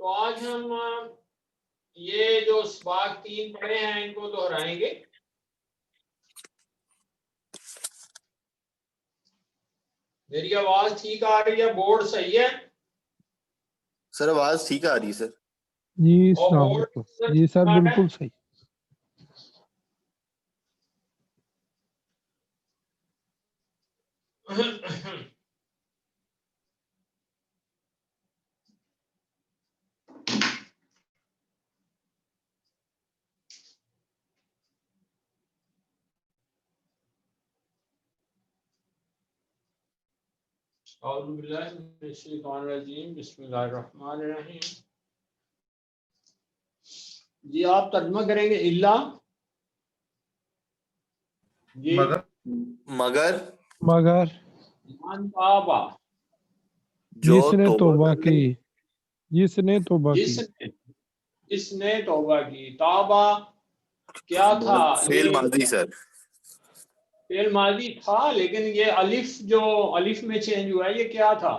تو آج ہم یہ جو اسباق 3 پڑھے ہیں ان کو دہرائیں گے. میری آواز ٹھیک آ رہی ہے؟ بورڈ صحیح ہے سر؟ آواز ٹھیک آ رہی ہے سر. جی اور السلام بورڈ علیکم. جی سر بالکل صحیح. اعوذ باللہ من الشیطان الرجیم بسم اللہ الرحمن الرحیم. جی آپ ترجمہ کریں گے الا. جی مگر من تابا جو جس نے توبہ کر لے، کی. جس نے توبہ کی. جس نے توبہ کی. تابا کیا تھا؟ فعل یہ ماضی سر. فعل ماضی تھا لیکن یہ الف جو الف میں چینج ہوا ہے یہ کیا تھا؟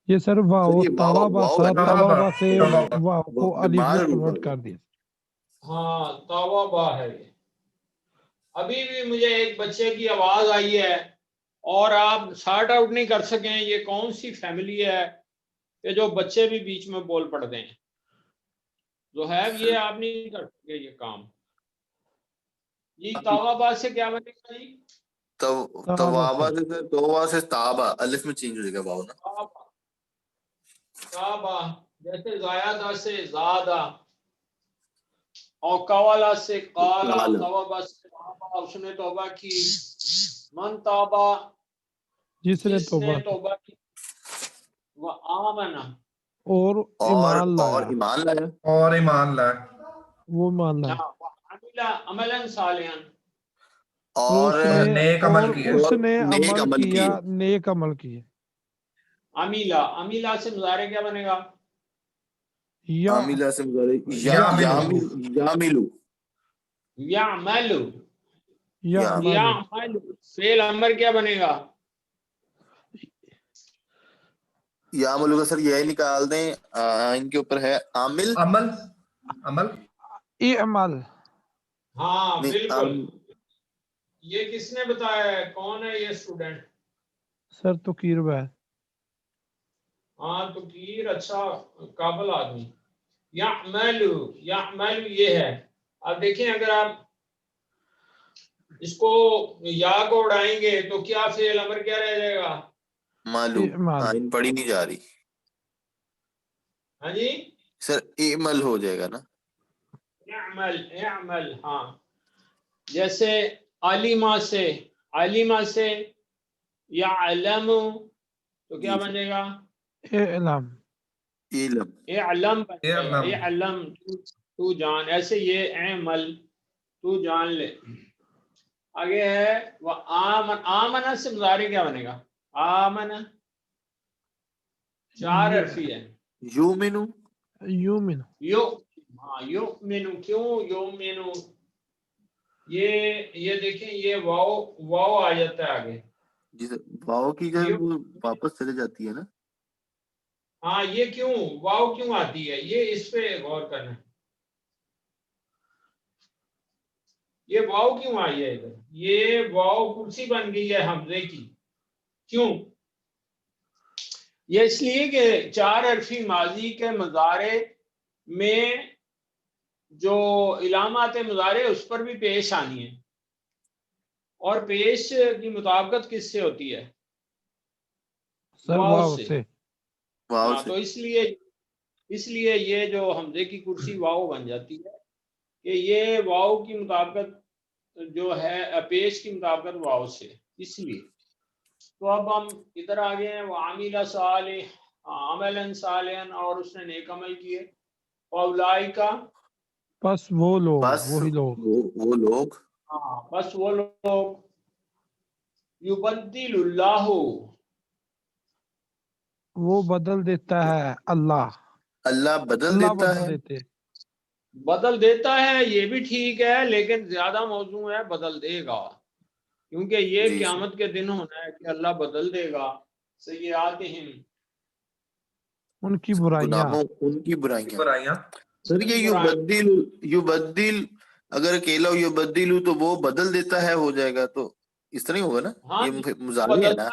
یہ سر واو یہ توابا واو سا ہے نا؟ توابا سے واو کو الف میں بیمار کنورٹ کر دیا. ہاں توبہ ہے یہ. ابھی بھی مجھے ایک بچے کی آواز آئی ہے اور آپ سارٹ آؤٹ نہیں کر سکیں یہ کون سی فیملی ہے کہ جو بچے بھی بیچ میں بول پڑتے ہیں. جو ہے یہ آپ نہیں کر سکے یہ کام. جی توبہ سے کیا بنے گا جی؟ توابا سے سر، توبہ سے تابا الف میں چینج ہو جائے گا واو نا. تابا جیسے زیادہ سے زیادہ اور قوالا سے قالا. توبہ سے توبہ اس نے توبہ کی. من تابا جس نے توبہ کی. وہ آمنا اور ایمان لایا. اور ایمان لائے. وہ ایمان لایا. عملا عملا صالحا اور نیک عمل کیے. اس نے نیک عمل عمل کیا. نیک عمل کیے. امیلا سے مضارع کیا بنے گا؟ عاملہ سے یاملو. یعملو. یعملو. یعملو فعل امر کیا بنے گا؟ یاملو کا سر یہی نکال دیں، ان کے اوپر ہے عامل. عمل اعمل. ہاں بالکل. یہ کس نے بتایا ہے؟ کون ہے یہ اسٹوڈنٹ؟ سر تو کیر ہے. ہاں تو کیر اچھا قابل آدمی. یعملو یعملو یہ ہے. اب دیکھیں اگر آپ اس کو یا کو اڑائیں گے تو کیا فعل امر کیا رہ جائے گا؟ معلوم. ان پڑھی نہیں جا رہی. ہاں جی سر اعمل ہو جائے گا نا. اعمل اعمل. ہاں جیسے علیمہ سے یعلم تو کیا بنے گا؟ اعلم. علم. اعلم بنے گا. اعلم تو جان. ایسے یہ اعمل تو جان لے. آگے ہے وہ آمن سے مضارع کیا بنے گا؟ آمن 4 حرفی ہے. یومنو. یؤمنو. کیوں یؤمنو؟ یہ دیکھیں یہ واو آ جاتا ہے آگے. جی سر واو کی جب وہ واپس چلے جاتی ہے نا. ہاں یہ کیوں واو کیوں آتی ہے یہ اس پہ غور کرنا. یہ واو کیوں آئی ہے ادھر؟ یہ واو کرسی بن گئی ہے حمزے کی. کیوں؟ یہ اس لیے کہ 4 حرفی ماضی کے مضارع میں جو علامات مضارع اس پر بھی پیش آنی ہے اور پیش کی مطابقت کس سے ہوتی ہے؟ واو سے. ہاں تو اس لیے یہ جو حمزے کی کرسی واو بن جاتی ہے کہ یہ واو کی مطابقت جو ہے پیش کی مطابقت واو سے. اس لیے تو اب ہم ادھر آگے ہیں. وہ عاملہ صالح عملا صالحا اور اس نے نیک عمل کیے. اولئکا بس وہ لوگ. وہی لوگ. وہ لوگ. ہاں بس وہ لوگ. یبدل اللہ وہ بدل دیتا ہے. اللہ بدل دیتا ہے. بدل دیتا ہے یہ بھی ٹھیک ہے لیکن زیادہ موضوع ہے بدل دے گا کیونکہ یہ قیامت کے دن ہونا ہے کہ اللہ بدل دے گا. سیئاتہم उनकी बुराइयां, गुनाहों उनकी बुराइयां। बुराइयां। सर ये युबद्दिल अगर अकेला युबद्दिल तो वो बदल देता है हो जाएगा, तो इस तरह ही होगा ना? हाँ, ये मुजारी है ना?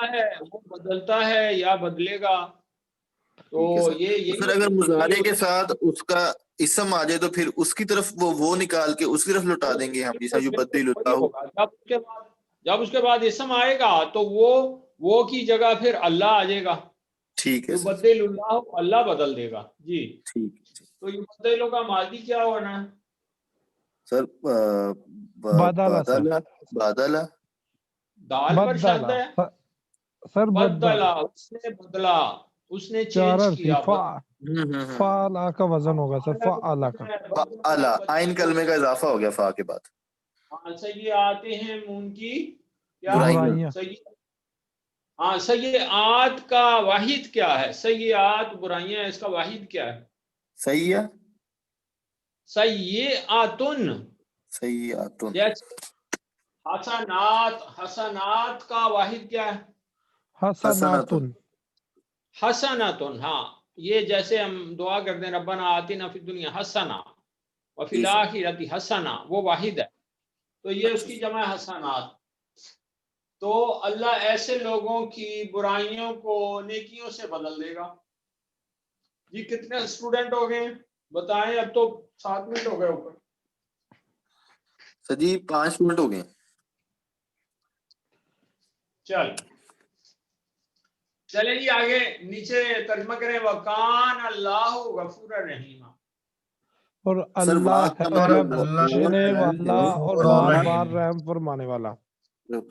वो बदलता है या बदलेगा। तो ठीक है सर। ये तो यही सर अगर मुजारे के साथ उसका इसम आ जाए तो फिर उसकी तरफ वो निकाल के उसकी तरफ लौटा देंगे हम, जैसा युबद्दिलुल्लाह। होगा। जब उसके बाद इसम आएगा तो वो की जगह फिर अल्लाह आ जाएगा। ठीक है सर, युबद्दिलुल्लाह, अल्लाह बदल देगा जी। ठीक है तो युबद्दिलु का मादी क्या होना है सर? बादला सर, बादला दाल पर शद बदला है। सर, बदला, बदला उसने बदला, उसने चार चेंज अर्थी, किया। फाला का वजन होगा सर, फाला का। अला आइन कलमे का इजाफा हो गया फा के बाद। हाँ, सही आते हैं उनकी क्या बुराइयां। सही। हाँ, सय्यात का वाहिद क्या है? सय्यात बुराइयां, इसका वाहिद क्या है? सही है, सय्यातुन। सही आतुन। जैसे हसनात का वाहिद क्या है? हसनातुन। हसनातुन। हाँ, ये जैसे हम दुआ करते हैं रब्बना आतिना फिद दुनिया हसना व फिल आखिरति हसना, वो वाहिद है। तो ये उसकी जमा हसनात। तो अल्लाह ऐसे लोगों की बुराइयों को नेकियों से बदल देगा। जी कितने स्टूडेंट हो गए बताएं? अब तो 7 मिनट हो गए ऊपर। सर जी 5 मिनट हो गए। चले जी आगे नीचे तर्जमा करें। वकान अल्लाह गफूर रहीमा। और सर अल्लाह है बख्शने वाला और बार बार रहम फरमाने वाला।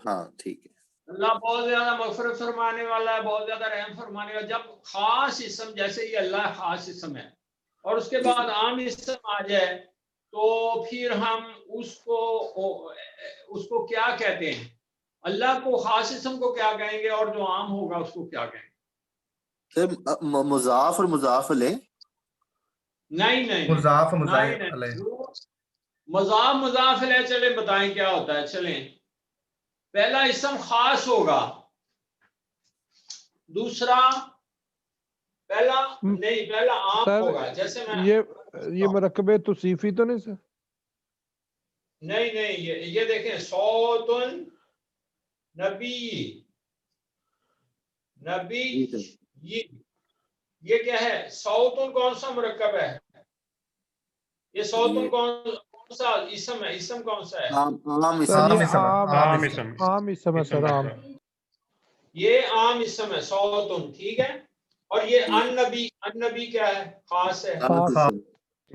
हाँ ठीक है। अल्लाह बहुत ज्यादा मगफरत फरमाने वाला है, बहुत ज्यादा रहम फरमाने वाला। जब खास इसम, जैसे ये अल्लाह खास इसम है और उसके बाद आम इसम आ जाए तो फिर हम उसको क्या कहते हैं? अल्लाह को खास इसम को क्या कहेंगे और जो आम होगा उसको क्या कहेंगे? सर मुजाफ और मुजाफ अलैह। नहीं, मुजाफ मुजाफ अलैह। चले बताएं क्या होता है। चलें, पहला इसम खास होगा, दूसरा पहला आम होगा। जैसे मैं ये मरकबे तौसीफी तो नहीं सर? नहीं, ये देखें, सौतुन नबी ये क्या है? सौतुन कौन सा मरकब है? ये सौतुन कौन सा इसम है? इसम कौन सा है? आम इसम है सर, आम। ये आम इसम है सौतुन, ठीक है। और ये अन्नबी क्या है? खास है।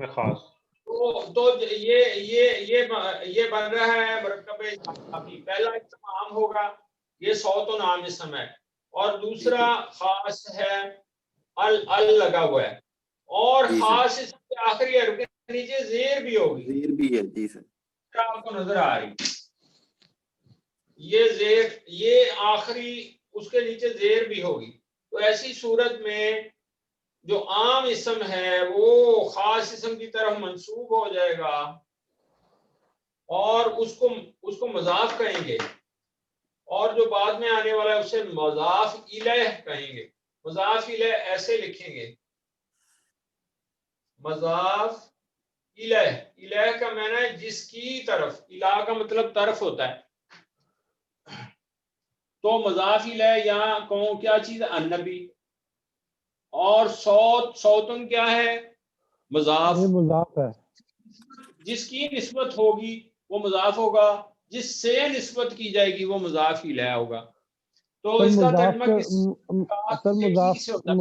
खास। तो ये बन रहा है मरकब इजाफी। पहला इसम आम होगा, ये सौतुन आम इसम है, और दूसरा खास है, अल लगा हुआ है। और खास इसम के आखिरी हर्फ के नीचे जेर भी होगी। जेर भी है जी सर, आपको नजर आ रही ये जेर, ये आखिरी उसके नीचे जेर भी होगी। तो ऐसी सूरत में जो आम इसम है वो खास इसम की तरफ मंसूब हो जाएगा और उसको मजाफ कहेंगे, और जो बाद में आने वाला है उसे मजाफ इलैह कहेंगे। मजाफ इलैह ऐसे लिखेंगे, मजाफ इलैह। इलैह का माना है जिसकी तरफ, इला का मतलब तरफ होता है। तो मजाफ इलैह यहाँ कौन क्या चीज है? अन्नबी। और सौतुन क्या है? मुजाफ है। जिसकी निस्बत होगी वो मुजाफ होगा, जिससे निस्बत की जाएगी वो मुजाफ इलैह होगा। तो इसका तर्जुमा किस होता है?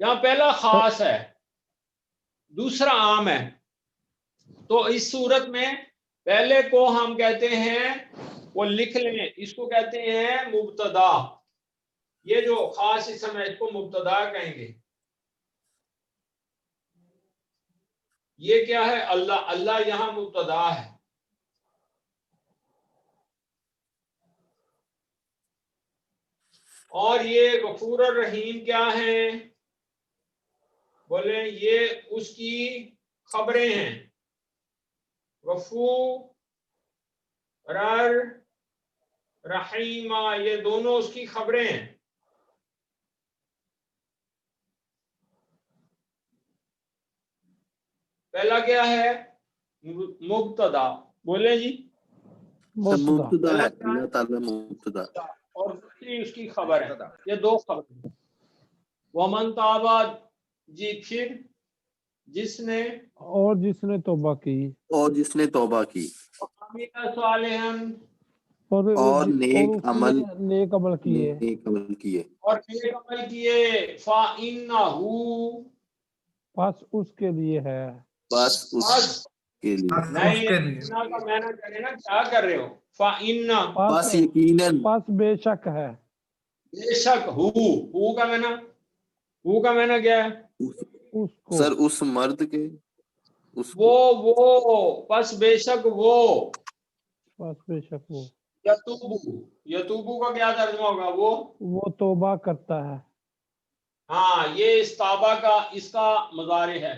यहाँ पहला खास है, दूसरा आम है। तो इस सूरत में पहले को हम कहते हैं, वो लिख लें, इसको कहते हैं मुब्तदा। ये जो खास इसम है इसको मुब्तदा कहेंगे। ये क्या है? अल्लाह यहाँ मुब्तदा है। और ये गफूर और रहीम क्या है? बोले ये उसकी खबरें हैं। गफूर रहीमा, ये दोनों उसकी खबरें हैं। पहला क्या है मुब्तदा, बोले जी, मुब्तदा है, अल्लाह ताला मुब्तदा, और दूसरी उसकी खबर है, ये दो खबर। वमन ताबा जी, फिर जिसने, और जिसने तौबा की, और जिसने तौबा की, सालिहन, और नेक अमल, नेक अमल किए, नेक अमल किए, और नेक अमल किए, फ़इन्नहु, बस उसके लिए है, बस उसके लिए, नहीं इन्ना का मैंने करे ना, क्या कर रहे हो, फ़इन्ना, बस यकीनन, बस बेशक है, बेशक, हु का मैंने क्या है, उसको, सर उस मर्द के, उसको, वो बस बेशक वो, बस बेशक वो, यतूबू का क्या तर्जुमा होगा, वो तौबा करता है। हाँ, ये इस ताबा का इसका मुजारे है।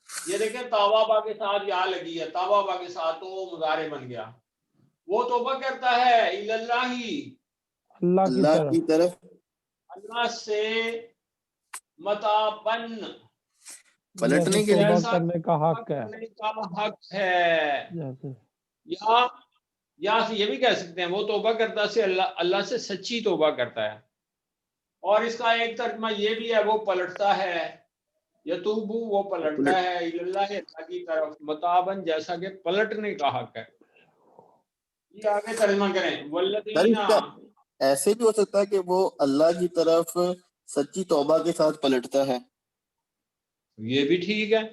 ये देखें तावाबा के साथ या लगी है, तावाबा के साथ तो मुजारे बन गया। वो तौबा करता है इल्लल्लाही, अल्लाह की तरफ, अल्लाह से, मताबन, पलटने के लिए, तौबा करने का हक है, करने का हक है। जैसे या ये भी कह सकते हैं वो तौबा करता से अल्लाह से सच्ची तौबा करता है। और इसका एक तर्जुमा ये भी है, वो पलटता है, यतूबू वो पलटता है, इल्लल्लाह अल्लाह की तरफ, मताबन जैसा कि पलटने का हक है। ये आगे तर्जुमा करें, वल्लदीना, ऐसे भी हो सकता है कि वो अल्लाह की तरफ सच्ची तौबा के साथ पलटता है, ये भी ठीक है,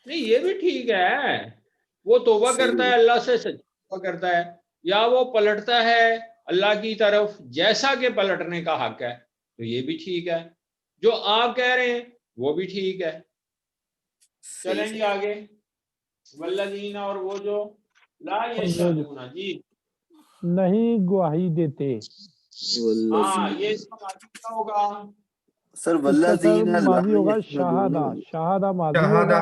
नहीं ये भी ठीक है, वो तौबा करता है अल्लाह से सच्ची तौबा करता है, या वो पलटता है अल्लाह की तरफ जैसा कि पलटने का हक है, तो ये भी ठीक है। जो आप कह रहे हैं वो भी ठीक है। चलें जी आगे, वल्लदीना, और वो जो ला यशहदूना, जी नहीं गवाही देते, हाँ, ये इसका माजी क्या होगा, सर वल्लज़ीना माजी होगा ला शहादा, यशहदून, शहादा माजी होगा,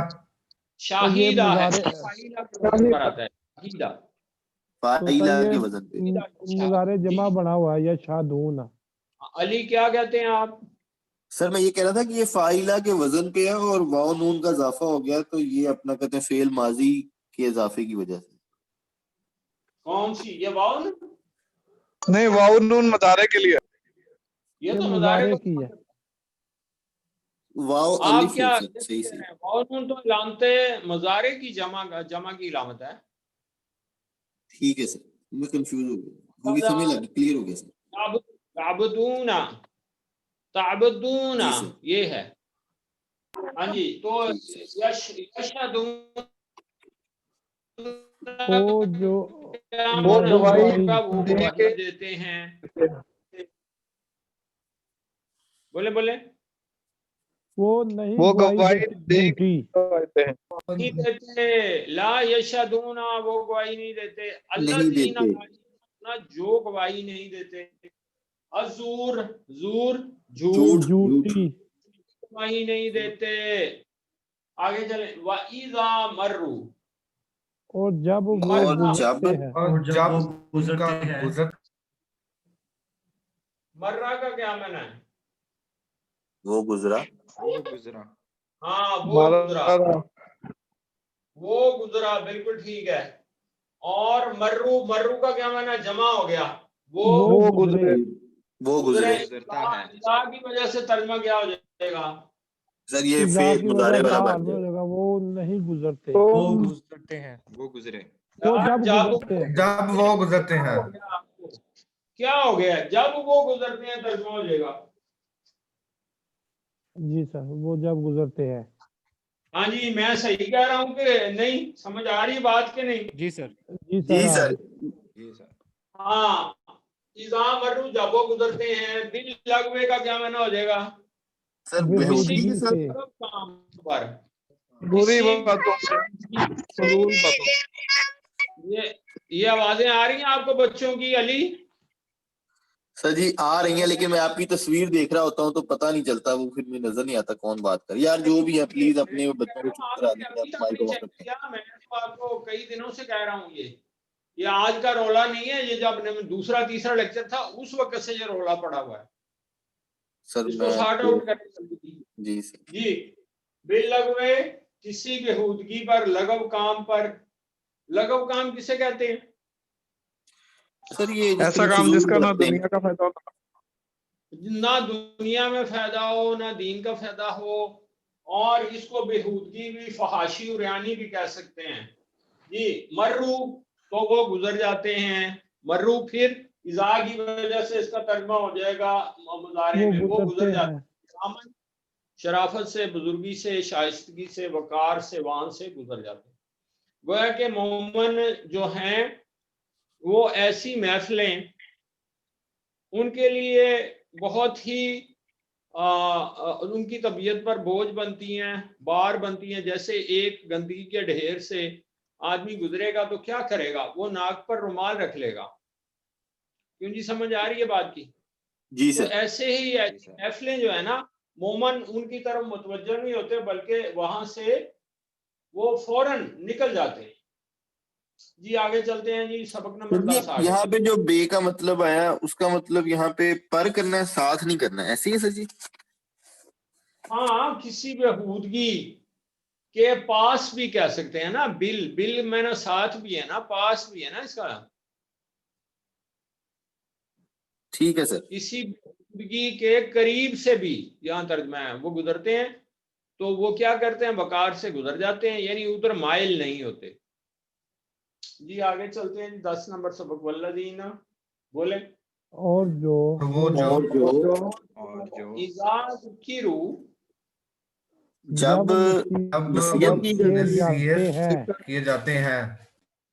शाहिदा है, मुजारे- फाइला के वजन पर आता है, शाहिदा, फाइला ये के वजन पे, मुजारे जमा बना हुआ है, या शादून। अली क्या कहते हैं आप, सर मैं ये कह रहा था कि ये फाइला के वजन पे है और वाव नून का इजाफा हो गया, तो ये अपना कहते हैं फेल माजी के इजाफे की वजह से। कौन सी ये वाव ना? नहीं, वाव नून मुदारे के लिए, ये तो मुजारे की है, वाव आप अलिफ क्या है सर, सही कह से। रहे हैं, वाव नून तो लामते मुजारे की जमा की इलामत है। ठीक है सर, मैं कंफ्यूज हो गया, होगी समझ लगी, क्लियर हो गया सर। ताबदूना, ताबदूना, जी सर, ये है, हाँ जी, तो ठीक सर। यशहदून वो जो वो गवाही वो गवाही देते हैं, बोले वो नहीं वो गवाही गवाही देते, झूठी, नहीं देते, ला यशहदूना वो गवाही नहीं देते, अल्लज़ीना ना जो गवाही नहीं देते, अज़ूर ज़ूर झूठ झूठी, गवाही नहीं देते। आगे चले, वइज़ा मर्रू, और जब वो गुजरते हैं, और जब वो गुजरते हैं, मर्रा का क्या माना है, वो गुजरा, हाँ वो गुजरा, बिल्कुल ठीक है। और मर्रू, मर्रू का क्या माना है, जमा हो गया, वो गुजरे, वो गुजरे। इज़ा की वजह से तर्जुमा क्या हो जाएगा, सर ये इज़ा फेल की मुदारे वजह वाला हाल बन में हो जाएगा। जाएगा, वो नहीं गुजरते, वो गुजरते हैं, वो गुजरे, वो जब गुजरते हैं, जब वो गुजरते हैं, क्या हो गया, जब वो गुजरते हैं तर्जुमा हो जाएगा। जी सर, वो जब गुजरते हैं। हाँ जी, मैं सही कह रहा हूँ कि नहीं, समझ आ रही बात के नहीं, जी सर, जी जी सर, सर, हाँ, इज़ा मर्रू जब वो गुजरते हैं, बिल लगवे का क्या माना हो जाएगा, सर बेहूदगी बेहूदगी के साथ, से, काम पर, बुरी किसी बातों से, फजूल बातों। ये आवाजें आ रही हैं आपको बच्चों की, अली? सर जी आ रही है, लेकिन मैं आपकी तस्वीर देख रहा होता हूँ तो पता नहीं चलता, वो फिर मुझे नजर नहीं आता कौन बात कर। यार जो भी है प्लीज अपने बच्चों को चुप करा दीजिए, आप माइक ऑफ रखें। मैं तो आपको कई दिनों से कह रहा हूँ, ये आज का रोला नहीं है, ये जब दूसरा तीसरा लेक्चर था उस वक्त से ये रोला पड़ा हुआ है, सर इसको सॉर्ट आउट करने जी सर, जी, बिल लगवे किसी बेहूदगी पर, लगव काम पर। लगव काम किसे कहते हैं? सर ये ऐसा काम जिसका ना दुनिया का फायदा होता ना दुनिया में फायदा हो ना दीन का फायदा हो, और इसको बेहूदगी भी, फहाशी उरियानी भी कह सकते हैं जी। मर्रू तो वो गुजर जाते हैं, मर्रू फिर इज़ा की वजह से इसका तर्जुमा हो जाएगा मुज़ारे में, वो गुजर जाते हैं। शराफत से, बुजुर्गी से, शाइस्तगी से, वकार से, वान से गुजर जाते हैं। गोया कि मोमन जो हैं वो ऐसी महफिलें उनके लिए बहुत ही उनकी तबीयत पर बोझ बनती हैं, बार बनती हैं। जैसे एक गंदगी के ढेर से आदमी गुजरेगा तो क्या करेगा? वो नाक पर रुमाल रख लेगा। क्यों जी, समझ आ रही है बात की? जी तो सर। ऐसे ही ऐसी महफिलें जो है ना, मोमन उनकी तरफ मुतवज्जह नहीं होते, बल्कि वहां से वो फौरन निकल जाते हैं। जी आगे चलते हैं जी, सबक नंबर 10 आ गया। यहाँ पे जो बे का मतलब आया, उसका मतलब यहाँ पे पर करना है, साथ नहीं करना है, ऐसे ही है सर जी? हाँ, किसी बेहूदगी के पास भी कह सकते हैं ना। बिल, बिल में ना साथ भी है ना, पास भी है ना इसका। ठीक है सर। किसी बेहूदगी के करीब से भी यहाँ तर्जमा है, वो गुजरते हैं तो वो क्या करते हैं? वकार से गुजर जाते हैं, यानी उधर माइल नहीं होते। जी आगे चलते हैं, 10 नंबर सबक। वल्लज़ीना, बोले। और जो वो जो इज़ा ज़ुकिरू, जब अब नसीहत की नसीहत किए जाते हैं।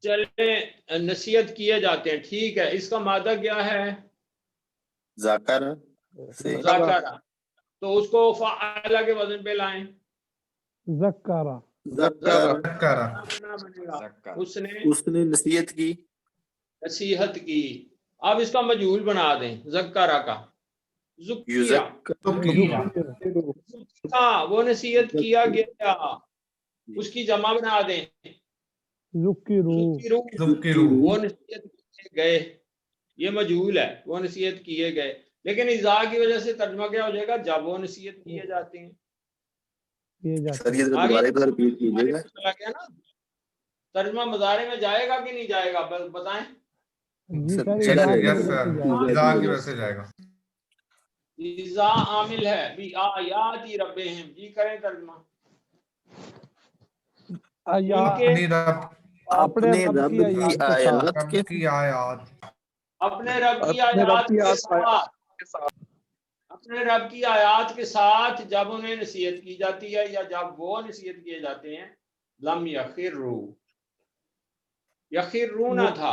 चले नसीहत किए जाते हैं, ठीक है। इसका मादा क्या है? ज़ाकर से ज़ाकरा। तो उसको फ़अला के वजन पे लाएं। ज़क्कारा, ज़क्कारा, बनेगा उसने उसने नसीहत की। नसीहत की। अब इसका मजहूल बना दें ज़क्कारा का। ज़ुकिया, हाँ वो नसीहत किया गया, उसकी जमा बना दें ज़ुक्किरू, ज़ुकिरू, वो नसीहत किए गए। ये मजहूल है, वो नसीहत किए गए। लेकिन इज़ा की वजह से तर्जुमा क्या हो जाएगा? जब वो नसीहत किए जाते हैं। सर ये दोबारा एक बार रिपीट कीजिएगा। चला गया ना, तर्जुमा मुज़ारे में जाएगा कि नहीं जाएगा? बताएं। यस सर, इज़ा की वजह से जाएगा। इज़ा आमिल है भी आयाती रब्बिहिम, जी करें तर्जुमा। अपने रब की आयत की आयत, अपने रब की आयत के साथ, अपने रब की आयत के साथ जब उन्हें नसीहत की जाती है या जब वो नसीहत किए जाते हैं, लम यखिरू, यखिरूना था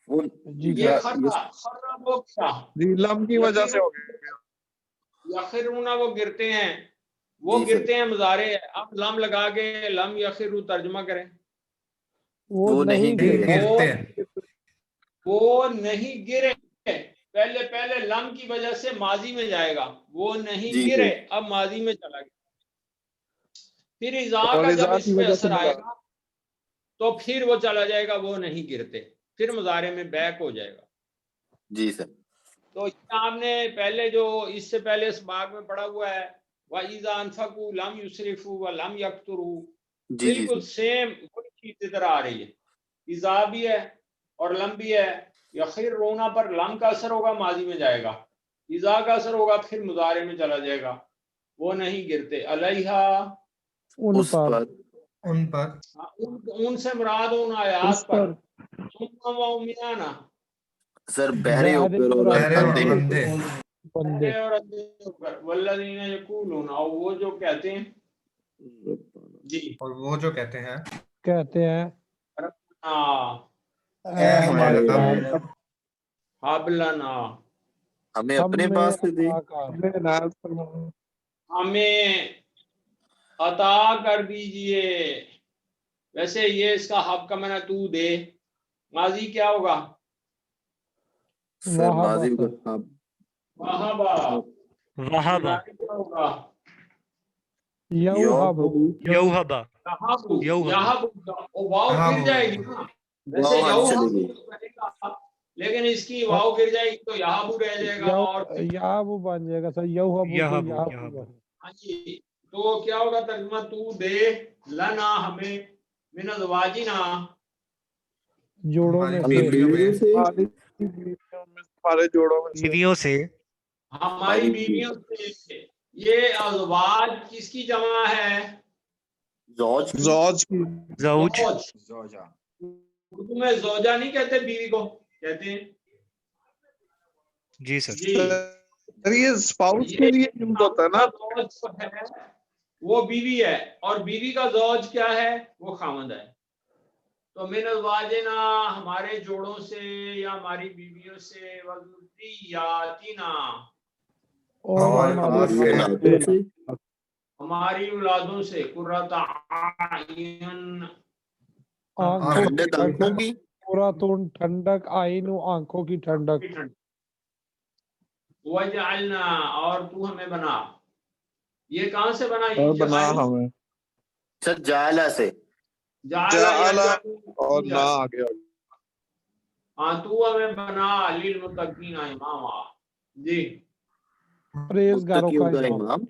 ये खर्रा वो क्या? लम की वजह से हो गया। यखिरूना वो गिरते हैं, वो गिरते हैं मुज़ारे है। अब लम लगा के लम यखिरू तर्जुमा करें। वो नहीं गिरते, वो नहीं गिरे। पहले पहले लम की वजह से माजी में जाएगा, वो नहीं गिरे, अब माजी में चला गया। फिर इज़ा का जब इस पे असर आएगा तो फिर वो चला जाएगा, वो नहीं गिरते, फिर मुज़ारे में बैक हो जाएगा। जी सर। तो आपने पहले जो इससे पहले इस बाग में पढ़ा हुआ है, वइज़ा अनफकू लम युसरिफू व लम यक्तुरू, बिल्कुल सेम वही चीज इधर आ रही है। इज़ा भी है और लम भी है। यखिरूना पर लम का असर होगा, माजी में जाएगा। इज़ा का असर होगा, फिर मुज़ारे में चला जाएगा, वो नहीं गिरते। अलैहा, उन पर, उनसे मुराद उन आयात पर। सर बहरे ऊपर और अंधे और वल्लज़ीना यक़ूलूना, और वो जो कहते हैं जी, और वो जो कहते हैं हमारे हाबलना, हमें अपने पास से दे, हमें अता कर दीजिए। वैसे ये इसका हक का मैंने तू दे, माजी क्या होगा? सर माजी वहाबा, वहाबा, क्या होगा? यौहबु, यौहबा, वाव गिर जाएगी ना, वैसे यौहबु, लेकिन इसकी वाव गिर जाएगी तो यहाबु रह जाएगा और यहाबु बन जाएगा सर। यौहबु, यहाबु, हाँ जी, تو کیا ہوگا ترجمہ؟ تو دے لنا ہمیں من ازواجنا جوڑوں میں ہماری سے ہمارے جوڑوں میں سے بیویوں سے ہماری بیویوں سے. یہ ازواج کس کی جمع ہے؟ زوج کی. زوج کی زوج زوج. اردو میں زوجہ نہیں کہتے بیوی کو، کہتے ہیں جی سر. جی. سر یہ اسپاؤس کے لیے یوز ہوتا ہے نا. زوج جو ہے وہ بیوی ہے، اور بیوی کا زوج کیا ہے؟ وہ خامند ہے. تو من ازواجنا ہمارے جوڑوں سے یا ہماری بیویوں سے، وذریاتنا ہماری اولادوں سے، قرۃ اعین آنکھوں کی قرۃ ٹھنڈک، عین آنکھوں کی ٹھنڈک. وجعلنا اور تو ہمیں بنا. یہ کہاں سے بنا؟ اور بنا ہمیں سر جالا سے. جعلا اور نہ آ گیا. ہاں تو ہمیں بنا للمتقین اماما. جی پرہیزگاروں کا متقیوں کا امام، امام.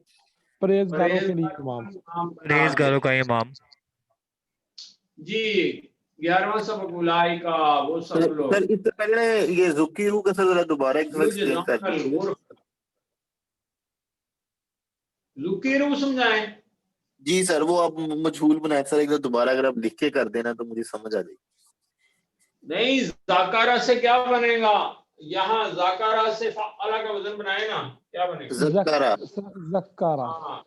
پرہیزگاروں کے لیے امام. پرہیزگاروں کا امام. جی 11واں سبق اولئک وہ سب لوگ. سر اس سے پہلے یہ ذکیرو کا سر ذرا دوبارہ ایک دفعہ ایکسپلین کر دیجیے. ذکیرو سمجھائیں. جی سر وہ آپ مجھول بنائے سر، ایک دفعہ دوبارہ اگر آپ لکھ کے کر دینا تو مجھے سمجھ آ جائے گی. نہیں ذاکرہ سے کیا بنے گا؟ یہاں ذاکرہ سے فعلہ کا وزن بنائے نا، کیا بنے گا؟ ذکرہ. ذکارہ. ہاں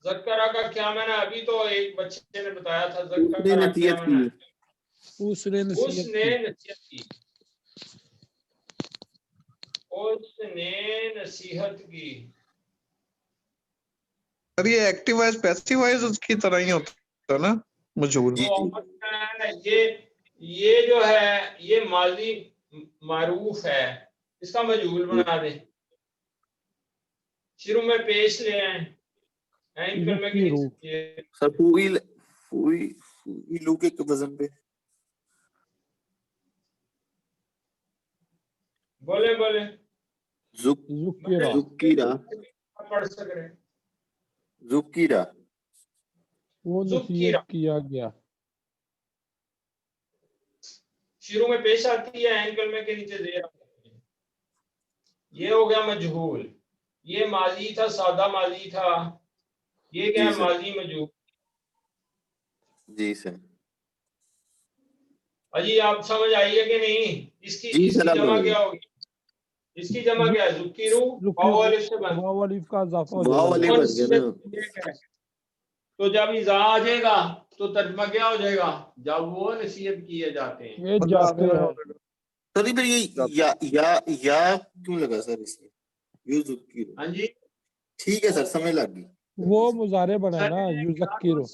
ذکرہ کا کیا معنی؟ ابھی تو ایک بچے نے بتایا تھا. اس نے ذکرہ کیا نصیحت معنی؟ کی. اس نے اس نصیحت نے کی. نصیحت کی. اس نے نصیحت کی. سر یہ ایکٹیو وائز پیسیو وائز اس کی طرح ہی ہوتا ہے نا مجھول. جی جی یہ جو ہے یہ ماضی معروف ہے، اس کا مجہول بنا دیں. شروع میں پیش لے آئیں. کلمے کے نیچے سر فوئلو کے وزن پہ بولے ذکیرہ پڑھ سک رہے. ذکیرہ وہ نصیحت کیا گیا. شروع میں پیش آتی ہے، عین کلمے کے نیچے زیر آتی ہے. یہ ہو گیا مجہول. یہ ماضی تھا، سادہ ماضی تھا. یہ کیا ہے؟ ماضی مجہول. جی سر. اجی آپ سمجھ آئیے کہ نہیں؟ اس کی جمع کیا ہوگی؟ اس کی جمع کیا ہے؟ ذکیرو واو الف سے بن. واو الف کا اضافہ ہو واو جائے الف گا. بن گیا نا. تو جب اذا آ جائے گا تو ترجمہ کیا ہو جائے گا؟ جب وہ نصیحت کیے جاتے ہیں. یہ جاتے ہیں. سر پھر یہ یا کیوں لگا سر اس میں؟ یو ذکیرو. ہاں جی ٹھیک ہے سر سمجھ لگ گئی. وہ مضارع بنا ہے نا یذکرو.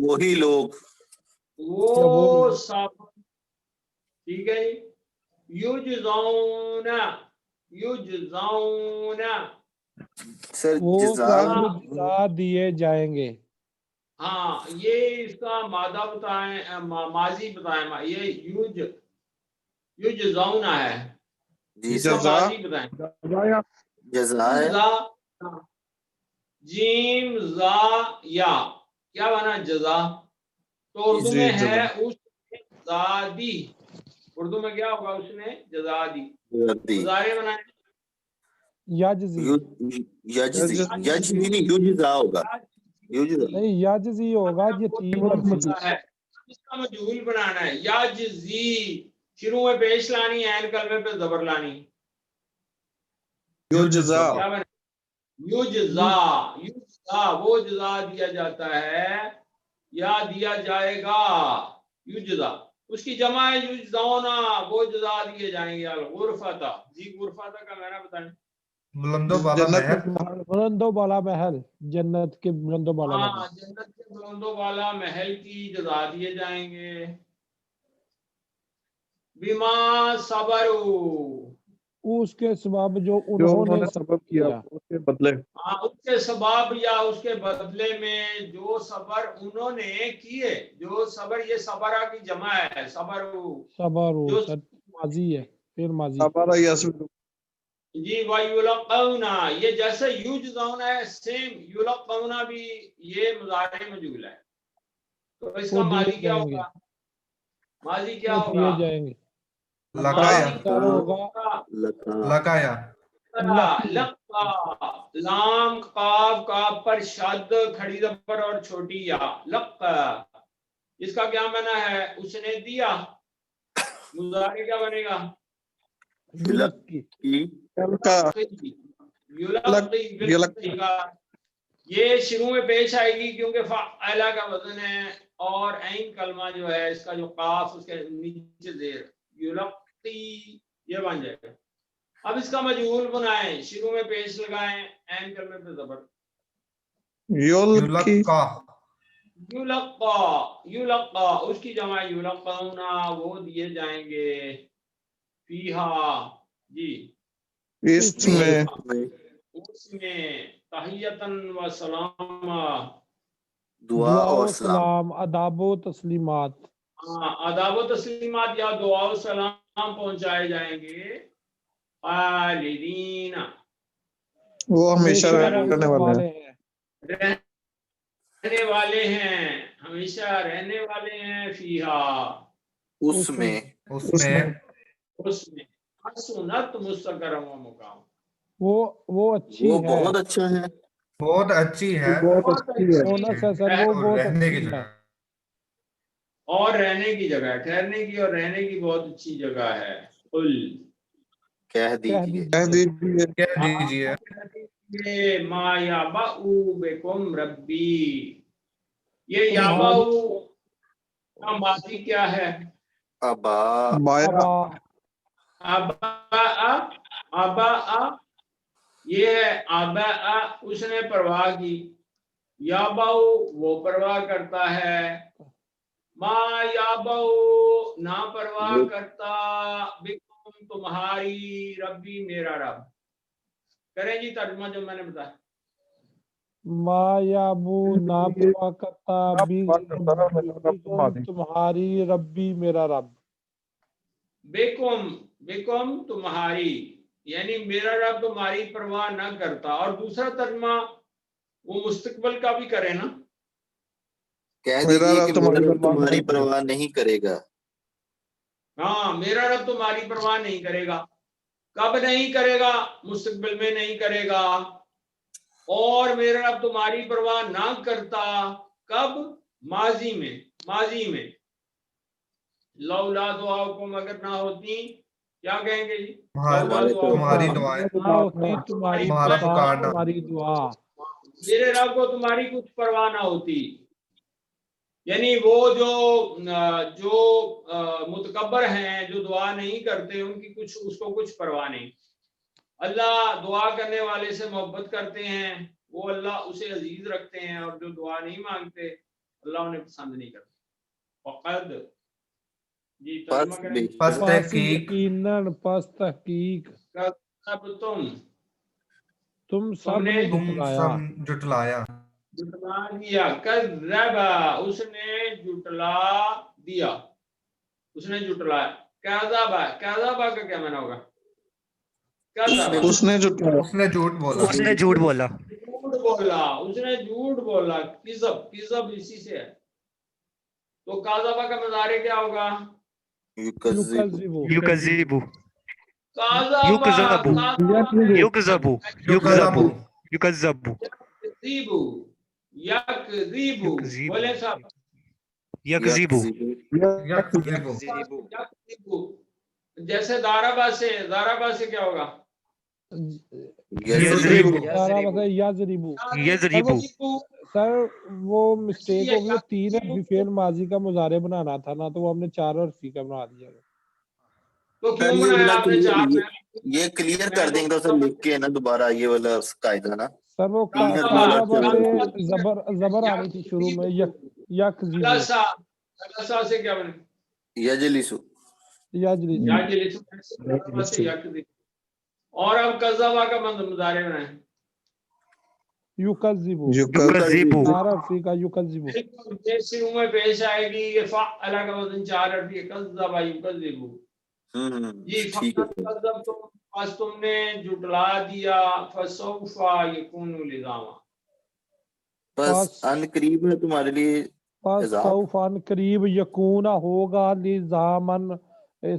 وہی لوگ وہ سب. ٹھیک ہے. یجزون سر وہ جزا جزا دیے جائیں گے. ہاں یہ اس کا مادہ بتائیں، ماضی بتائیں. یہ یجزون ہے. جی اس کا سر ماضی بتائیں. جزا ہے. جیم زا یا کیا بنا؟ جزا. تو اردو میں ہے اس نے جزا دی. اردو میں کیا ہوگا؟ اس نے جزا دی. مضارع بنائیں. یجزی نہیں یجزا ہوگا. نہیں یجزی ہوگا. یہ تین لفظی ہے. اس کا مجہول بنانا ہے. یجزی شروع میں پیش لانی، عین کلمے پہ زبر لانی. یجزا کیا بنا؟ یجزا. وہ جزا دیا جاتا ہے یا دیا جائے گا. یجزا اس کی جمع ہے یجزونا، وہ جزا دیے جائیں گے. الغرفۃ. جی غرفۃ کا معنی بتائیں. بلند و بالا محل. بلند و بالا محل. جنت کے بلند و بالا محل. ہاں جنت کے بلند و بالا محل کی جزا دیے جائیں گے. بما صبروا اس کے سبب جو انہوں نے سبب کیا اس کے بدلے. ہاں اس کے سبب یا اس کے بدلے میں جو صبر انہوں نے کیے. جو صبر، یہ صبرہ کی جمع ہے. صبر صبر ماضی ہے. फिर माजी हमारा यस्बिर जी वयुलक़ौना, ये जैसे युजज़ौना है सेम युलक़ौना भी ये मुज़ारे मजूल है। तो इसका वो दिए माजी क्या जाएंगे, होगा? माजी क्या वो होगा? दिए जाएंगे। लगाया माजी क्या होगा? लगाया लक्का, लाम काफ काफ पर शद खड़ी जबर और छोटी या लक्का, इसका क्या माना है? उसने दिया। मुज़ारे क्या बनेगा? युलक्की युलक्की का ये शुरू में पेश आएगी क्योंकि फ़अला का वजन है और ऐन कलमा जो है इसका जो काफ उसके नीचे जेर युलक्की ये बन जाएगा। अब इसका मजहूल बनाएं, शुरू में पेश लगाएं, ऐन कलमे पे जबर युल्की युलक्का युलक्का, युलक्का उसकी जमा युलक्कौना, वो दिए जाएंगे। फीहा जी इसमें उसमें तहियतन व सलामा, दुआ और सलाम। सलाम, अदाबो तस्लीमात, अदाब व तस्लीमात या दुआ व सलाम पहुंचाए जाएंगे। खालिदीना, वो हमेशा हमेशा रहने वाले हैं। रहने वाले हैं, हमेशा रहने वाले हैं। फीहा उसमें उसमें उसमें हसनत मुस्तक़रम व मुकाम, वो अच्छी वो है, बहुत अच्छा है। बहुत अच्छी है बहुत अच्छी है। बोनस है सर, वो और बहुत रहने की अच्छी है। जगह और रहने की जगह, ठहरने की और रहने की बहुत अच्छी जगह है। कुल कह कह दीजिए कह दीजिए दीजिए कह दीजिए ये मा याबाउ बिकुम रब्बी, ये याबाउ का माजी क्या है? अबा बाया अबा, अबा, अबा ये है अबा, उसने परवाह की। याबाउ वो परवाह करता है। मा याबाउ ना परवाह करता, बिकुम तुम्हारी, रब्बी मेरा रब। करें जी तर्जुमा जो मैंने बताया। मायाबू ना परवाह करता, तुम्हारी, रब्बी मेरा रब। बेकुम, बेकुम तुम्हारी, यानी मेरा रब तुम्हारी परवाह ना करता। और दूसरा तर्जुमा वो मुस्तकबिल का भी करे ना, कह मेरा दीजिए रब कि मेरा रब तुम्हारी तुम्हारी परवाह नहीं करेगा। हाँ मेरा रब तुम्हारी परवाह नहीं करेगा। कब नहीं करेगा? मुस्तकबिल में नहीं करेगा। और मेरा रब तुम्हारी परवाह ना करता कब? माजी में, माजी में। लौला दुआकुम, अगर ना होती क्या कहेंगे जी? लौला दुआकुम, तुम्हारी दुआएं ना होती तुम्हारी तुम्हारा दुआ, पुकारना तुम्हारी दुआ, मेरे रब को तुम्हारी कुछ परवाह ना होती। यानी वो जो मुतकब्बर हैं, जो दुआ नहीं करते, उनकी कुछ उसको कुछ परवाह नहीं। अल्लाह दुआ करने वाले से मोहब्बत करते हैं, वो अल्लाह उसे अजीज रखते हैं। और जो दुआ नहीं मांगते अल्लाह उन्हें पसंद नहीं करते। फक़द जी तर्जुमा करें। पस पस तहकीक यकीनन, पस तहकीक, सब तुम सब तुमने ने तुम जुटलाया, सब जुटलाया जुटला दिया। कज़्ज़बा, उसने जुटला दिया, उसने जुटलाया। कज़्ज़बा, कज़्ज़बा का क्या माना होगा? कज़्ज़बा, उसने जो उसने झूठ बोला उसने झूठ बोला। झूठ बोला, उसने झूठ बोला। किज़ब, किज़ब इसी से है। तो कज़्ज़बा का मुज़ारे क्या होगा? युकज़्ज़िबु, युकज़्ज़िबु, कज़्ज़बा, युकज़्ज़बु, युकज़्ज़बु, युकज़्ज़बु, युकज़्ज़बु, यकज़िबु, यकज़िबु, बोले साहब। यकज़िबु, यकज़िबु यकज़िबु, जैसे दाराबा से क्या होगा? यज़रिबु, सारा बस यज़रिबु। यज़रिबु, सर वो मिस्टेक हो गई, वो 3 हर्फी फेल माजी का मुजारे बनाना था ना, तो वो हमने 4 हर्फी का बना दिया। तो क्यों बनाया आपने चार? ये क्लियर कर देंगे तो सर लिख के ना दोबारा ये वाला कायदा ना। सर वो काज़ा से जबर आ रही थी शुरू में, यकज़िबु, कलसा से क्या बने? यजलिसु, याजलिसु से यकज़िबु। और अब कज़्ज़बा का मुज़ारे बनाए। युकज़्ज़िबु, युकज़्ज़िबु, 4 हर्फी का युकज़्ज़िबु। शुरू में पेश आएगी ये फ़अला का वज़न 4 हर्फी है। कज़्ज़बा युकज़्ज़िबु, جی ٹھیک ہے فقط بس تم نے جھٹلا دیا، فسوف یکون لزاما، بس ان قریب ہے تمہارے لیے پس عذاب، سوف ان قریب یکون ہوگا لزامن،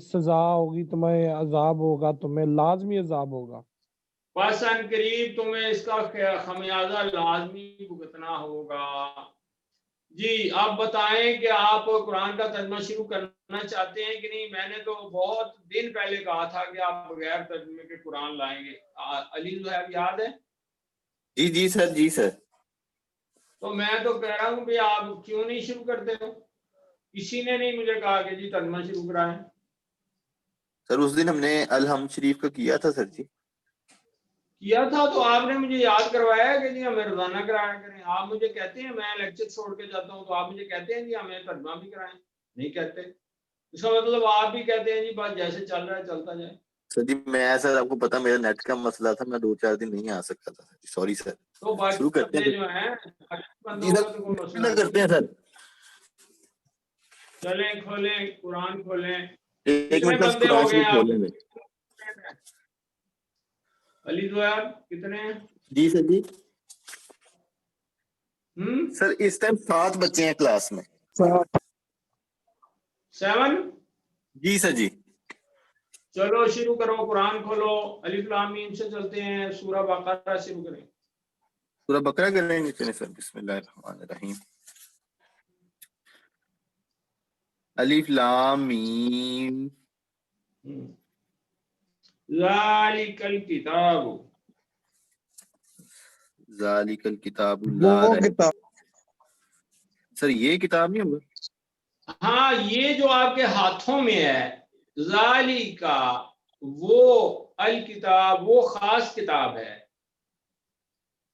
سزا ہوگی تمہیں، عذاب ہوگا تمہیں، لازمی عذاب ہوگا. بس ان قریب تمہیں اس کا خمیازہ لازمی بھگتنا ہوگا. جی آپ بتائیں کہ آپ قرآن کا ترجمہ شروع کرنا چاہتے ہیں کہ نہیں؟ میں نے تو بہت دن پہلے کہا تھا کہ آپ بغیر ترجمے کے قرآن لائیں گے. علی صاحب یاد ہے؟ جی جی سر، جی سر. تو میں تو کہہ رہا ہوں کہ آپ کیوں نہیں شروع کرتے ہو؟ کسی نے نہیں مجھے کہا کہ جی ترجمہ شروع کرائیں. سر اس دن ہم نے الحمد شریف کا کیا تھا سر جی. کیا تھا تو آپ نے مجھے یاد کروایا کہ جی ہمیں روزانہ کرایا کریں. آپ مجھے کہتے ہیں میں لیکچر چھوڑ کے جاتا ہوں تو آپ مجھے کہتے ہیں جی ہمیں ترجمہ بھی کرائیں. نہیں کہتے. اس کا مطلب آپ بھی کہتے ہیں جی بس جیسے چل رہا ہے چلتا جائے. سر جی میں سر آپ کو پتا میرا نیٹ کا مسئلہ تھا، میں 2-4 دن نہیں آ سکتا تھا. Sorry sir. تو باقی شروع کرتے بندے ہیں جو ہیں بندوں جی کا سر، تو کوئی بسم مسئلہ اللہ نہیں. کرتے ہیں سر. چلیں کھولیں قرآن کھولیں. ایک کتنے منٹ کا بندے قرآن ہو گئے شریف آپ؟ کھولیں گے. علی صاحب کتنے ہیں؟ جی سر جی. سر اس ٹائم 7 بچے ہیں کلاس میں. 7. جی سر جی. چلو شروع کرو، قرآن کھولو. الف لام میم سے چلتے ہیں، سورہ بقرہ شروع کریں. سورہ بقرہ کر رہے ہیں. چلیں سر. بسم اللہ الرحمن الرحیم. الف لام میم. ذالک الکتاب، ذالک الکتاب لا وہ ریب. کتاب سر یہ کتاب نہیں ہوگا؟ ہاں یہ جو آپ کے ہاتھوں میں ہے، ذالکا وہ، الکتاب وہ خاص کتاب ہے.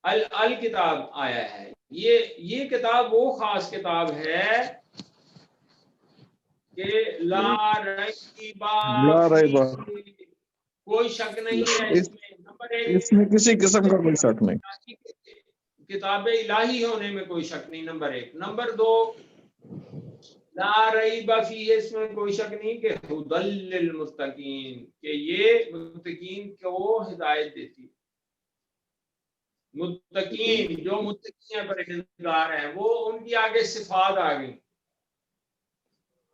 الکتاب آیا ہے، یہ کتاب وہ خاص کتاب ہے کہ لا ریب لا ریب، فیہ، کوئی شک نہیں ہے اس میں. نمبر اس 1 میں کسی قسم کا کوئی شک نہیں. کتاب الہی ہونے میں کوئی شک نہیں، نمبر 1. نمبر 2 لا ریب فیہ، اس میں کوئی شک نہیں کہ ھدی للمتقین، کہ یہ متقین کو ہدایت دیتی ہے. متقین جو متقین ہیں، پرہیزگار ہیں، وہ ان کی آگے صفات آ گئی.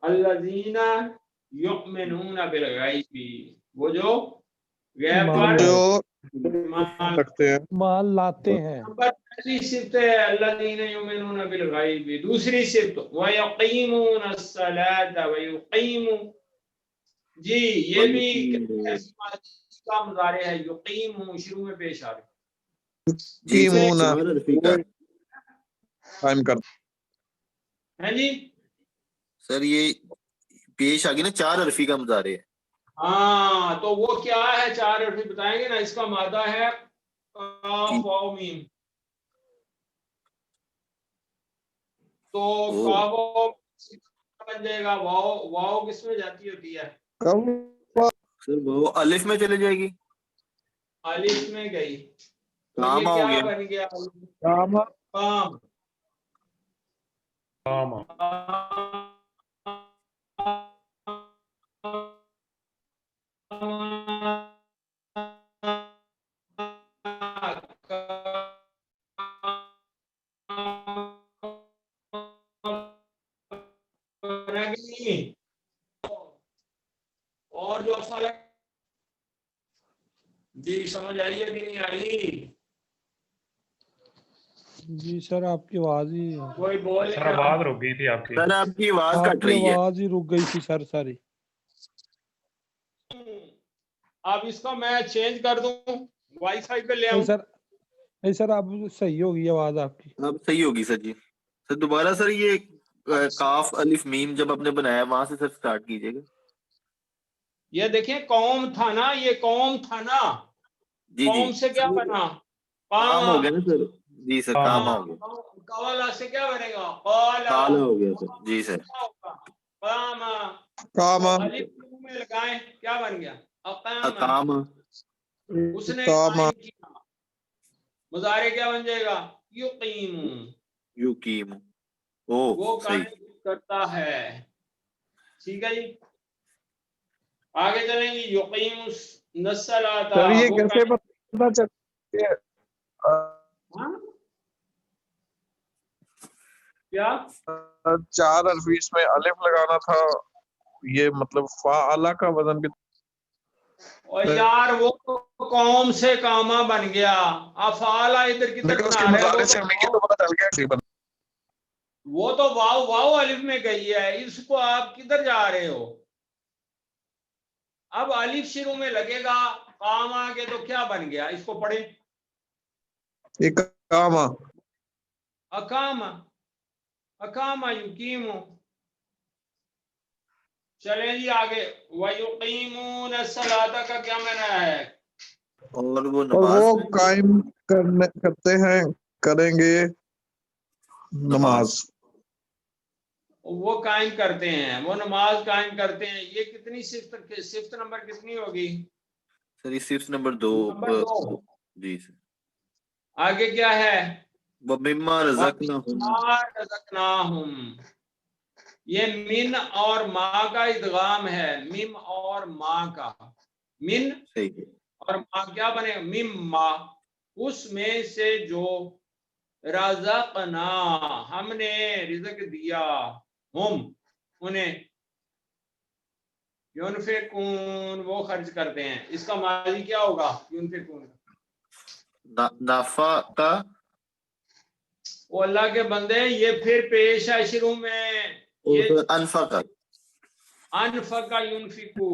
الذین یؤمنون بالغیب، وہ جو غیب پر جو ایمان رکھتے ہیں. مان لاتے ہیں. نمبر پہلی صفت ہے الذین یؤمنون بالغیب. دوسری صفت ویقیمون الصلاۃ ویقیمون، جی یہ بھی کا مضارع ہے. یقیمون شروع میں پیش آ رہے. جی سر یقیمون 4 حرفی کا. قائم کر. ہیں جی. سر یہ پیش آ گئی نا، 4 حرفی کا مضارع ہے. ہاں تو وہ کیا ہے؟ 4 حرفی بتائیں گے نا. اس کا مادہ ہے قاف واو میم. تو قاف واو بن جائے گا. واو کس میں جاتی ہوتی ہے؟ سر وہ الف میں چلے جائے گی. الف میں گئی تو یہ کاما ہو کیا گیا. بن گیا؟ قام. اور جو فرق جی سمجھ آئیے کہ نہیں آئی؟ جی سر آپ کی آواز ہی کوئی بول سر آواز رک گئی تھی آپ کی. سر آپ کی آواز آپ کٹ کی رہی ہے. آواز ہی رک گئی تھی سر ساری. اب اس کا میں چینج کر دوں، وائی فائی پہ لے نہیں آؤں. سر، نہیں سر اب صحیح ہوگی آواز آپ کی. اب صحیح ہوگی سر جی. سر دوبارہ سر یہ کاف الف میم جب آپ نے بنایا وہاں سے سر سٹارٹ کیجئے گا. یہ دیکھیں قوم تھا نا، یہ قوم تھا نا. جی جی قوم سے کیا بنا؟ کام ہو گیا نا سر. جی سر کام ہو گیا. قوالا سے کیا بنے گا؟ قالا. کالا ہو گیا سر. جی سر. قام. قام، الف منہ میں لگائیں کیا بن گیا؟ اقام. اقام. اس نے قام، قائم کیا. مضارع کیا بن جائے گا؟ یقیم. یقیم. وہ صحیح. قائم کرتا ہے. ٹھیک ہے جی. आगे चलेंगे युकीमुस नस्सलाता, सर ये वो कैसे पता चलती है? हाँ? क्या 4 अरबी में अलिफ लगाना था, ये मतलब फाअला का वजन भी और यार वो कौम से कामा बन गया, अफाला इधर किधर लेकिन उसके बना रहे मुजारे हो, से लिखे तो पता चल गया। वो तो वाव वाव अलिफ में गई है, इसको आप किधर जा रहे हो? अब अलिफ शुरू में लगेगा, काम आगे तो क्या बन गया, इसको पढ़े इकामा, अकामा, अकामा युकीमु। चले जी आगे, वयुकीमून अस्सलाता का क्या माना है? और वो और नमाज वो कायम करते हैं, करेंगे नमाज। वो कायम करते हैं, वो नमाज कायम करते हैं। ये कितनी सिफ्त नंबर कितनी होगी? सर ये सिर्फ नंबर 2। नंबर 2। जी सर। आगे क्या है? वमिम्मा रज़क़नाहुम, ये मिन और माँ का इदगाम है, मिम और माँ का। मिन सही है। और माँ क्या बने? मिम माँ, उसमें से जो रज़क़ना, हमने रिज़्क दिया, हम उन्हें, युनफिकून, वो खर्च करते हैं। इसका माजी क्या होगा युनफिकून? नाफा का, वो अल्लाह के बंदे, ये फिर पेश है शुरू में, ये अनफा का, अनफका युनफिकू,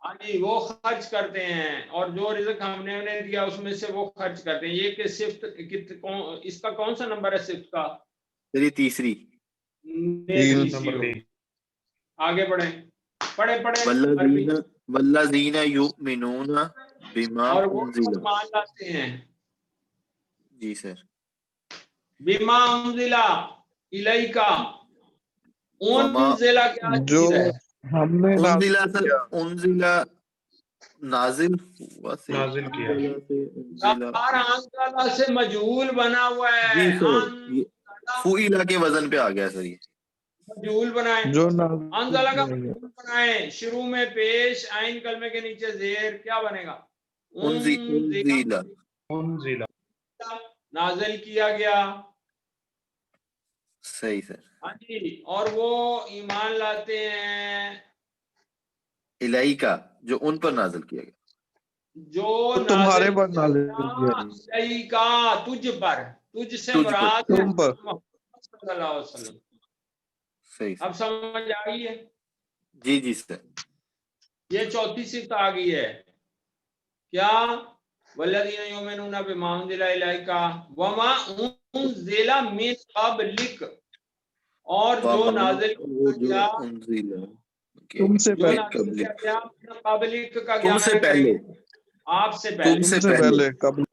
हाँ जी, वो खर्च करते हैं, और जो रिज़्क हमने उन्हें दिया उसमें से वो खर्च करते हैं। ये कि सिफ्त इसका कौन सा नंबर है सिफ्त का? तेरी तीसरी। आगे बढ़े, पढ़े अरबी। वल्लज़ीना युमिनूना बिमा और वो उनज़िला। मान लाते हैं, जी सर। बिमा उनज़िला इलैका, वमा उनज़िला क्या जो चीज है? हमने उनज़िला सर, उनज़िला नाजिल हुआ से, नाजिल किया। यार अंज़ला से मजहूल बना हुआ है, जी सर, ये फुइला के वजन पे आ गया सर। ये मजहूल बनाए, जो अंज़ला का मजहूल बनाए, शुरू में पेश, आइन कलमे के नीचे जेर, क्या बनेगा? उनज़िला। उनज़िला, नाजिल किया गया। सही सर। हाँ जी, और वो ईमान लाते हैं, इलाइका, जो उन पर नाजिल किया गया, जो तुम्हारे नाजिल पर नाजिल किया किया गया, इलैका, तुझ पर, तुझ से तुझ पर, मुराद है तुम पर। मोहम्मद सल्लल्लाहु अलैहि वसल्लम। सही अब सर। समझ आ गई है? जी जी सर। ये चौथी सिफ्त आ गई है, क्या? वल्लज़ीना युमिनूना बिमा उनज़िला इलैका वमा उनज़िला मिन क़ब्लिक, और जो नाज़िल किया उनज़िला तुमसे जो पहले, नाज़िल किया गया क़ब्लिक का क्या तुमसे माना पहले, करेंगे? आपसे पहले। तुमसे तुमसे पहले कब?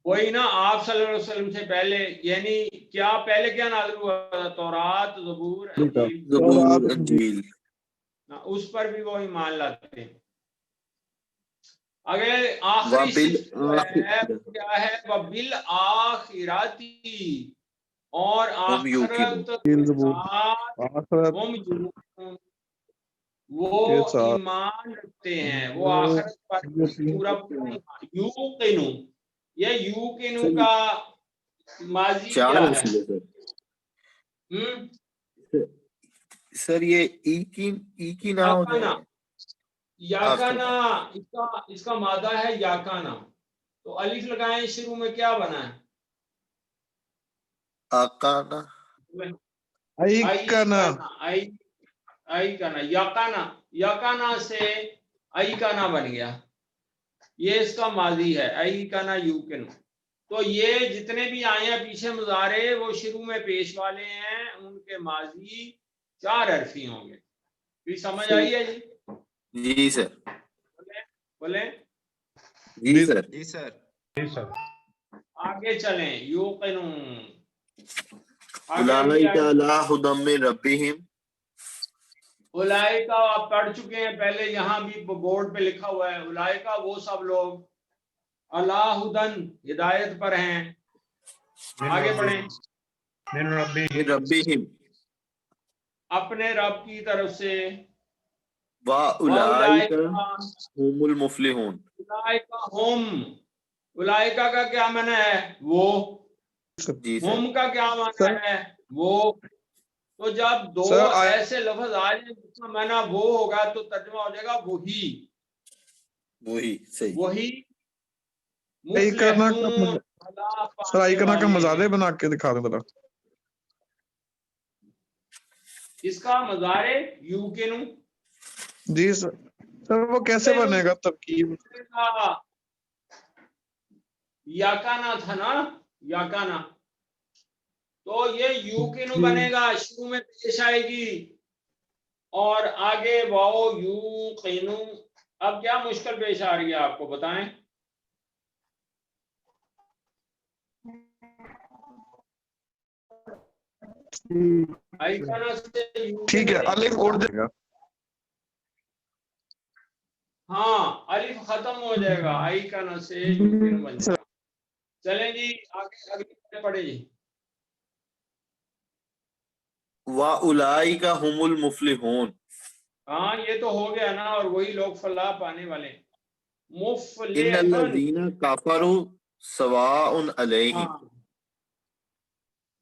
वही ना, आप सल्लल्लाहु अलैहि वसल्लम से पहले, यानी क्या पहले क्या नाज़िल हुआ था? तौरात, ज़बूर, इंजील, ज़बूर, इंजील। उस पर भी वो ईमान लाते हैं। अगर आखिरी सिफ्त जो है क्या है? वबिल आखिराती, और आखिरत आखिरत हम यूकिनून, वो के साथ ईमान रखते हैं, वो आखिरत पर पूरा यूकिनू। ये यूकिनू का माजी क्या है? सर ये ई की ना हो जाए, याकाना, इसका मादा है याकाना, तो अलिफ लगाएं, शुरू में क्या बना है? आकाना, आइकना, आइकाना, याकाना, याकाना से आइकाना बन गया, ये इसका माजी है, आइकाना यूकिन। तो ये जितने भी आए हैं पीछे मुजारे, वो शुरू में पेश वाले हैं, उनके माजी 4 हरफी होंगे। फिर समझ आई है जी? जी सर। बोले जी सर। जी सर, जी सर। आगे चलें, यूकिनून, उलाइका अला हुदम मिन रब्बिहिम। उलाइका आप पढ़ चुके हैं पहले, यहाँ भी बोर्ड पे लिखा हुआ है, उलाइका वो सब लोग अला हुदन, हिदायत पर हैं। आगे बढ़ें, मिन रब्बिहिम, अपने रब की तरफ से, وَأُولَٰئِكَ هُمُ الْمُفْلِحُونَ. اولئکا کا کیا معنی ہے؟ وہ. جی سر. ہم کا کیا معنی ہے؟ وہ. تو جب دو ایسے لفظ آ جائیں جس کا معنی وہ ہوگا تو ترجمہ ہو جائے گا وہی. وہی صحیح. وہی سر آئیکنا کا مزارع بنا کے دکھا دیں ذرا. اس کا مزارع یو کے نو. جی سر وہ کیسے بنے گا ترکیب؟ یاکانا تھا نا، یاکانا، تو یہ یو کے نو بنے گا، شروع میں پیش آئے گی اور آگے واؤ یو قینو. اب کیا مشکل پیش آ رہی ہے آپ کو بتائیں؟ ٹھیک ہے الف اور دے گا. ہاں الف ختم ہو جائے گا، آئی کا نا سے یو کے نو بن جائے گا. چلیں جی آگے اگلی پڑھے جی. وَأُولَٰئِكَ هُمُ الْمُفْلِحُونَ. ہاں یہ تو ہو گیا نا، اور وہی لوگ فلاح پانے والے. إِنَّ مفلحون. الَّذِينَ كَفَرُوا سَوَاءٌ عَلَيْهِمْ.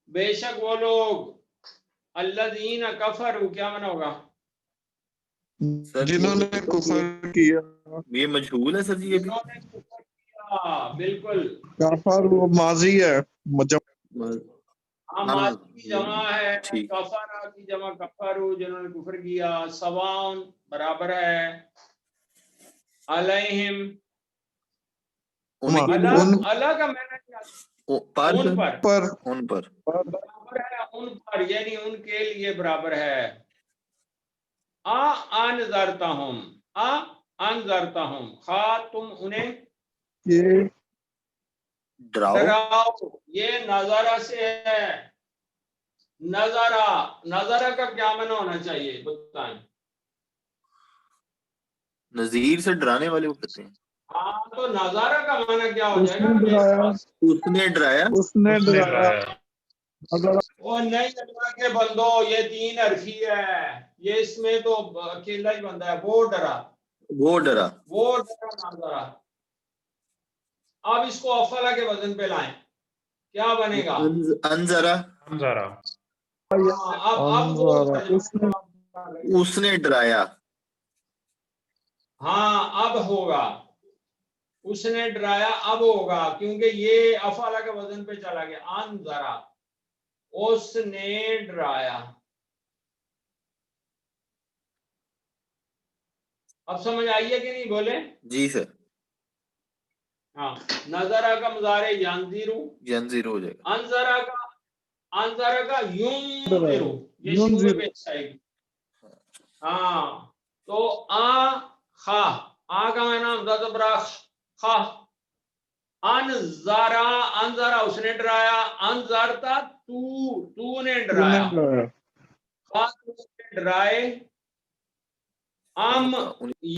بے شک وہ لوگ الذین کفروا کیا معنی ہوگا؟ جنہوں نے کفر کیا. یہ مجہول ہے سر جی. ابھی جنہوں نے کفر کیا، بالکل. کافر وہ ماضی ہے. ماضی کی جمع ہے، ٹھیک. کفر کی جمع کفروا، جنہوں نے کفر کیا. سواء برابر ہے، علیہم اللہ کا معنی کیا؟ ان پر. ان پر برابر ہے ان پر، یعنی ان کے لیے برابر ہے. انذرتہم، انذرتہم، خواہ تم انہیں ڈراؤ. یہ نظارہ سے ہے. نظارہ کا کیا معنی ہونا چاہیے بتائیں؟ نذیر سے ڈرانے والے کو کہتے ہیں. ہاں تو نظارہ کا معنی کیا ہو جائے گا؟ اس نے ڈرایا. اس نے ڈرایا. وہ نہیں ڈرا کے بندو، یہ تین حرفی ہے، یہ اس میں تو اکیلا ہی بندہ ہے. وہ ڈرا، وہ ڈرا. وہ ڈرا نظارہ. اب اس کو افعلہ کے وزن پہ لائیں، کیا بنے گا؟ انذرا. اس نے ڈرایا. ہاں اب ہوگا، اس نے ڈرایا اب ہوگا، کیونکہ یہ افعلہ کے وزن پہ چلا گیا. انذرا، اس نے ڈرایا. اب سمجھ آئیے کہ نہیں بولے؟ جی سر. ہاں نظرہ کا مضارع ینظرو، ینظر ہو جائے گا. انظرہ کا ینظرو، یہ شروع میں پیش آئے گی. ہاں تو خا، کا معنی حمزہ زبر خا. انذرا اس نے ڈرایا. انذرتا تو نے ڈرایا. خا تو نے ڈرائے.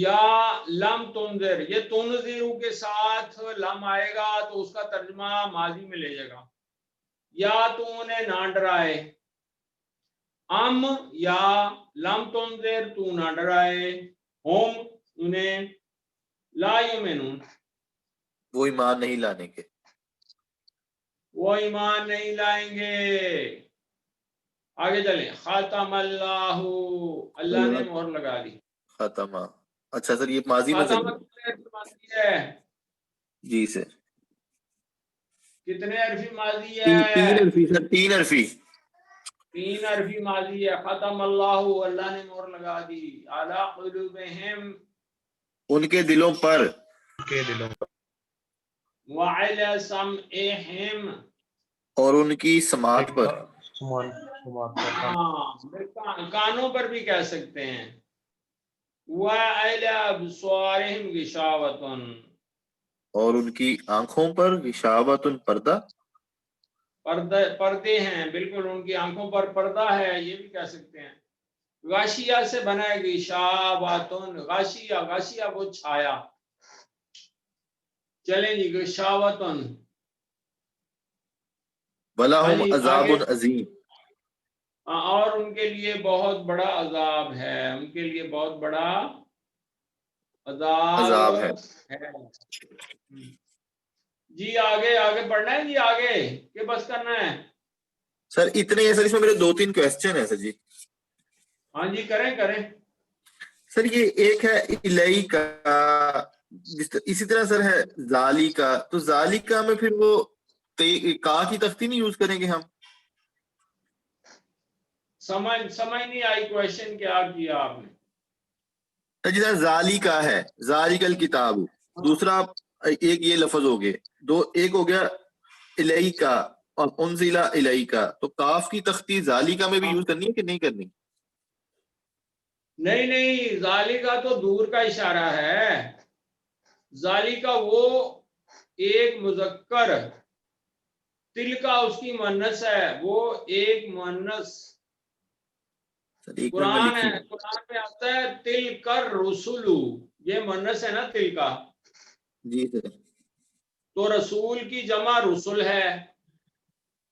یا لم تنذر، یہ تنذرو کے ساتھ لم آئے گا تو اس کا ترجمہ ماضی میں لے جائے گا. یا تو انہیں نہ ڈرائے. یا لم تنذر، تو نہ ڈرائے. ہم انہیں، لا یؤمنون وہ ایمان نہیں لانے کے. وہ ایمان نہیں لائیں گے. آگے چلیں. ختم اللہ، اللہ نے مہر لگا دی. ختم. اچھا سر یہ ماضی میں ہے. جی سر. کتنے حرفی ماضی تین ہے؟ حرفی سر. تین حرفی. تین عربی ماضی ہے. ختم اللہ، اللہ نے مہر لگا دی. علی قلوبہم، ان کے دلوں پر. وعلی سمعہم، اور ان کی سماعت پر. کانوں پر بھی کہہ سکتے ہیں. وعلی ابصارہم غشاوۃ، اور ان کی آنکھوں پر غشاوۃ پردہ. پردے ہیں، بالکل ان کی آنکھوں پر پردہ ہے، یہ بھی کہہ سکتے ہیں. غاشیہ سے بنا ہے غشاوۃ. غاشیہ وہ چھایا. چلیں جی غشاوۃ. وَلَهُمْ عَذَابٌ عَظِيمٌ. اور ان کے لیے بہت بڑا عذاب ہے، ان کے لیے بہت بڑا عذاب ہے۔ جی آگے آگے پڑھنا ہے جی، آگے کہ بس کرنا ہے؟ سر اتنے ہیں سر، اس میں میرے 2-3 کویسچن ہیں سر جی۔ ہاں جی کریں کریں۔ سر یہ ایک ہے الہی کا، اسی طرح سر ہے ذالی کا، تو ذالی کا میں پھر وہ کا کی تختی نہیں یوز کریں گے ہم؟ سمجھ نہیں آئی کویشچن کیا کیا آپ نے؟ جی سر ذالی کا ہے، ذالک الکتاب، دوسرا ایک یہ لفظ ہو گئے دو، ایک ہو گیا الہی کا اور انزل الہی کا، تو کاف کی تختی ذالی کا میں بھی یوز کرنی ہے کہ نہیں کرنی؟ نہیں نہیں، ذالی کا تو دور کا اشارہ ہے، ذالی کا وہ ایک مذکر، تل کا اس کی مؤنث ہے، وہ ایک مؤنث قرآن ہے، قرآن میں آتا ہے تل کر رسولو، یہ مؤنث ہے نا تل کا، جی سر، تو رسول کی جمع رسول ہے،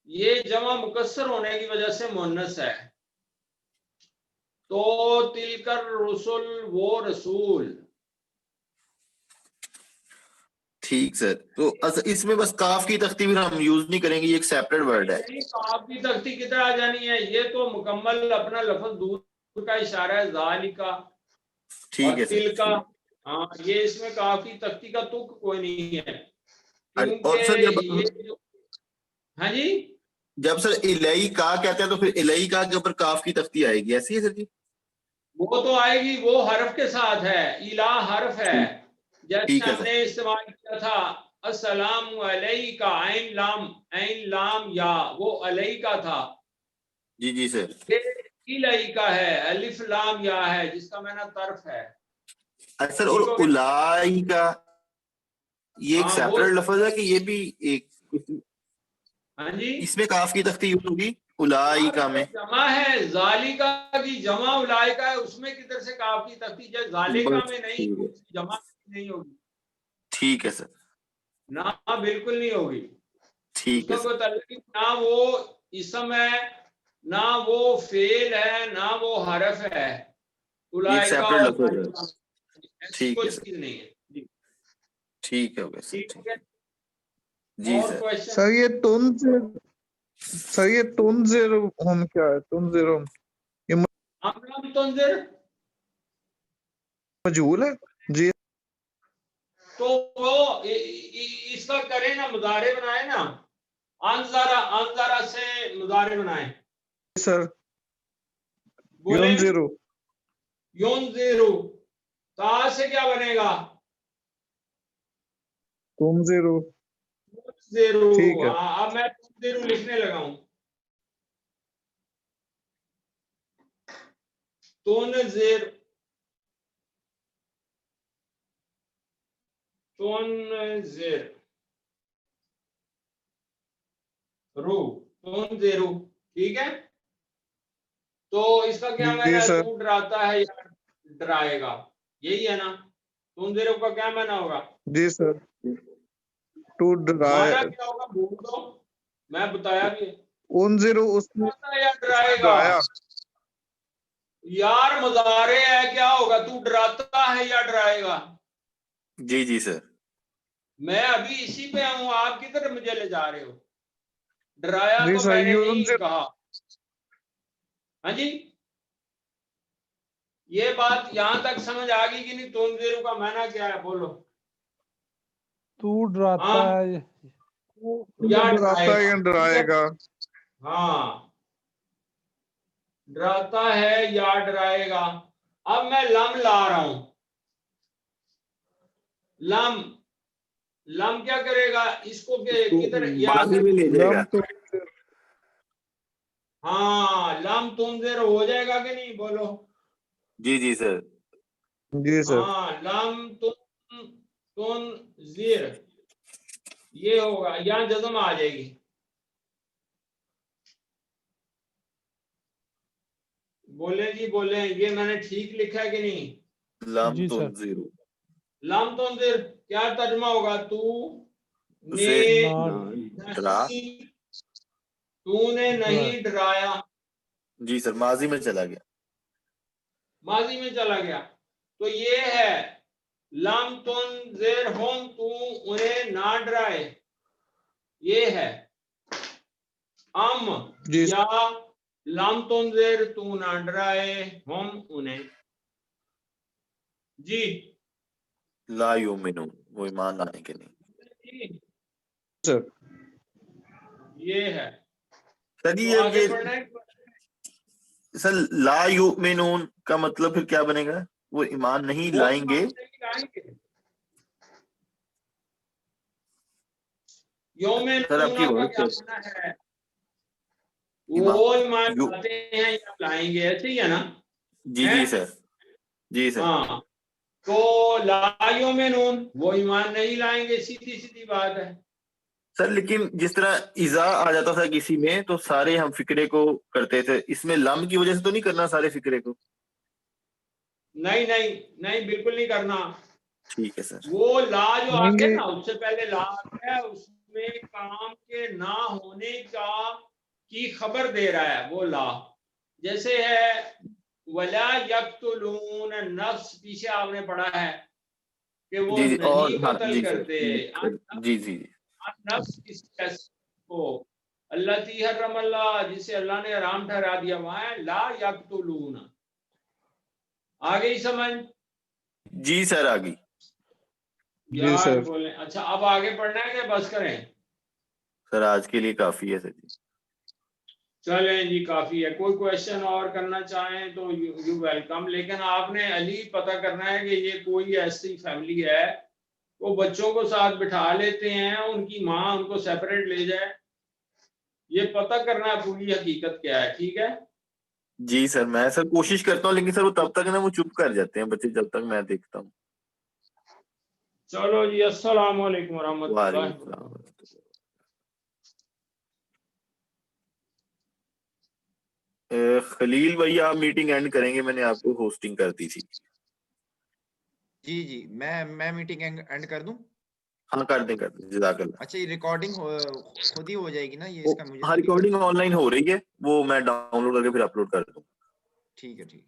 یہ جمع مکسر ہونے کی وجہ سے مؤنث ہے، تو تل کر رسول وہ رسول۔ ٹھیک سر، تو اس میں بس کاف کی تختی بھی ہم یوز نہیں کریں گے، یہ ایک سیپریٹ ورڈ ہے۔ کاف کی تختی کدھر آ جانی ہے، یہ تو مکمل اپنا لفظ دور کا اشارہ ہے، ذالکا ٹھیک ہے تل کا، سر۔ ہاں یہ اس میں کاف کی تختی کا تک کوئی نہیں ہے، اور سر کیونکہ ہاں جی جب سر الہی کا کہتے ہیں تو پھر الہی کا کے اوپر کاف کی تختی آئے گی، ایسی ہے سر جی؟ وہ تو آئے گی، وہ حرف کے ساتھ ہے، الہ حرف ہے، جیسے ہم نے استعمال کیا تھا السلام علیکہ، عین لام یا، وہ علیہ کا تھا، جی جی سر۔ الہی کا ہے، الف لام یا ہے جس کا معنی طرف ہے۔ سر اور الائی کا یہ ایک سیپریٹ لفظ ہے کہ یہ بھی ایک، ہاں جی اس میں کاف کی تختی یوز ہوگی الائی کا میں؟ جمع ہے، ذالکا کی جمع اولائکا ہے، اس میں کدھر سے کاف کی تختی جائے، ذالکا میں نہیں، جمع نہیں ہوگی۔ ٹھیک ہے سر، نہ بالکل نہیں ہوگی، ٹھیک ہے کوئی تعلق نہیں، نہ وہ اسم ہے، نہ وہ فعل ہے، نہ وہ حرف ہے، ایک سیپریٹ لفظ ہے۔ ایسی ٹھیک کوئی ہے سر، چیز نہیں ہے جی۔ ٹھیک ہے سر، ٹھیک ہے جی اور سر۔ کویشچن؟ سر یہ تنذر ہم کیا ہے؟ تنذر ہم ہم تنذر مجہول ہے جی؟ تو وہ اس کا کریں نا، مضارع بنائے نا، انذرا سے مضارع بنائے سر، بولیں ینذرو، ینذرو، تا سے کیا بنے گا؟ تنذرو، تنذرو، ٹھیک ہے۔ اب میں تنذرو لکھنے لگا ہوں، تنذر، تنذر رو، تنذرو، ٹھیک ہے، تو اس کا کیا معنی ہے؟ تو ڈراتا ہے یا ڈرائے گا، یہی ہے نا، تنذرو کا کیا معنی ہوگا؟ جی سر، ٹو ڈرائے، معنی کیا ہوگا بول دو، میں بتایا بھی ہے، انذرو اس میں یا ڈرائے گا، ڈرایا، یار مضارع ہے، کیا ہوگا؟ تو ڈراتا ہے یا ڈرائے گا؟ جی جی سر، میں ابھی اسی پہ ہوں، آپ کدھر مجھے لے جا رہے ہو؟ ڈرایا جی تو سر، میں نے نہیں ینذر، کہا، ہاں جی یہ بات یہاں تک سمجھ آ گئی کہ نہیں؟ تنذرو کا معنی کیا ہے بولو؟ تو ڈراتا ہے یا ڈراتا ہے یا ڈرائے گا؟ ہاں ڈراتا ہے یا ڈرائے گا۔ اب میں لم لا رہا ہوں، لم کیا کرے گا؟ اس کو کدھر ماضی میں لے جائے گا۔ ہاں لم تنذر ہو جائے گا کہ نہیں بولو؟ جی جی سر، جی سر، ہاں لم تنذر یہ ہوگا، یہاں جزم آ جائے گی، بولیں جی بولیں، یہ میں نے ٹھیک لکھا ہے کہ نہیں؟ لام جی سر، تنذر، لم تنذر کیا ترجمہ ہوگا؟ تو اسے نے ڈرا، نہیں ڈرایا، جی سر ماضی میں چلا گیا. ماضی میں چلا گیا. تو یہ ہے لم تنذرہم، تو انہیں نہ ڈرائے، یہ ہے. جی یا لم تنذر، تو نہ ڈرائے، ہم انہیں. جی لا یؤمنون، وہ ایمان لانے کے نہیں. سر. یہ ہے. سر تو آگے یہ پڑھنا ہے. سر لا یؤمنون کا مطلب پھر کیا بنے گا؟ وہ ایمان نہیں وہ لائیں گے. ایمان نہیں لائیں گے. یومن سر آپ کی کا بات کیا معنی ہے؟ وہ ایمان لاتے ہیں یا لائیں گے، ایسے ہی ہے نا. جی جی سر. جی سر. ہاں تو لا یومنون، وہ ایمان نہیں لائیں گے، سیدھی سیدھی بات ہے. سر لیکن جس طرح اذا آ جاتا تھا کسی میں تو سارے ہم فکرے کو کرتے تھے، اس میں لم کی وجہ سے تو نہیں کرنا سارے فکرے کو؟ نہیں نہیں نہیں، بالکل نہیں کرنا. ٹھیک ہے سر. وہ لا جو نہیں آگے یہ نا، اس سے پہلے لا ہے، اس میں کام کے نہ ہونے کی خبر دے رہا ہے وہ لا. جیسے ہے ولا یقتلون النفس، پیچھے آپ نے پڑھا ہے کہ وہ جی جی اور نہیں ہاں قتل جی کرتے. سر. جی جی نفس کس کو اللہ تی حرم اللہ، جسے اللہ نے حرام ٹھہرا دیا، وہاں ہے لا یقتلون. آگے ہی سمجھ؟ جی سر آگئی. جی یار سر. بولیں. اچھا اب آگے پڑھنا ہے کہ بس کریں؟ سر آج کے لیے کافی ہے سر. جی چلیں جی کافی ہے. کوئی کوشچن اور کرنا چاہیں تو یو ویلکم. لیکن آپ نے علی پتہ کرنا ہے کہ یہ کوئی ایسی فیملی ہے وہ بچوں کو ساتھ بٹھا لیتے ہیں، ان کی ماں ان کو سیپریٹ لے جائے. یہ پتہ کرنا ہے پوری حقیقت کیا ہے. ٹھیک ہے جی سر میں سر کوشش کرتا ہوں، لیکن سر وہ تب تک نا وہ چپ کر جاتے ہیں بچے جب تک میں دیکھتا ہوں. چلو جی، السلام علیکم ورحمۃ اللہ وعلیکم وبرکاتہ. السلام. خلیل بھائی آپ میٹنگ اینڈ کریں گے؟ میں نے آپ کو ہوسٹنگ کر دی تھی. جی جی میں میٹنگ اینڈ کر دوں. ہاں کر دیں جزاک اللہ. اچھا یہ ریکارڈنگ خود ہی ہو جائے گی نا، یہ اس کا مجھے ہاں ریکارڈنگ آن لائن ہو رہی ہے، وہ میں ڈاؤن لوڈ کر کے پھر اپلوڈ کر دوں. ٹھیک ہے ٹھیک.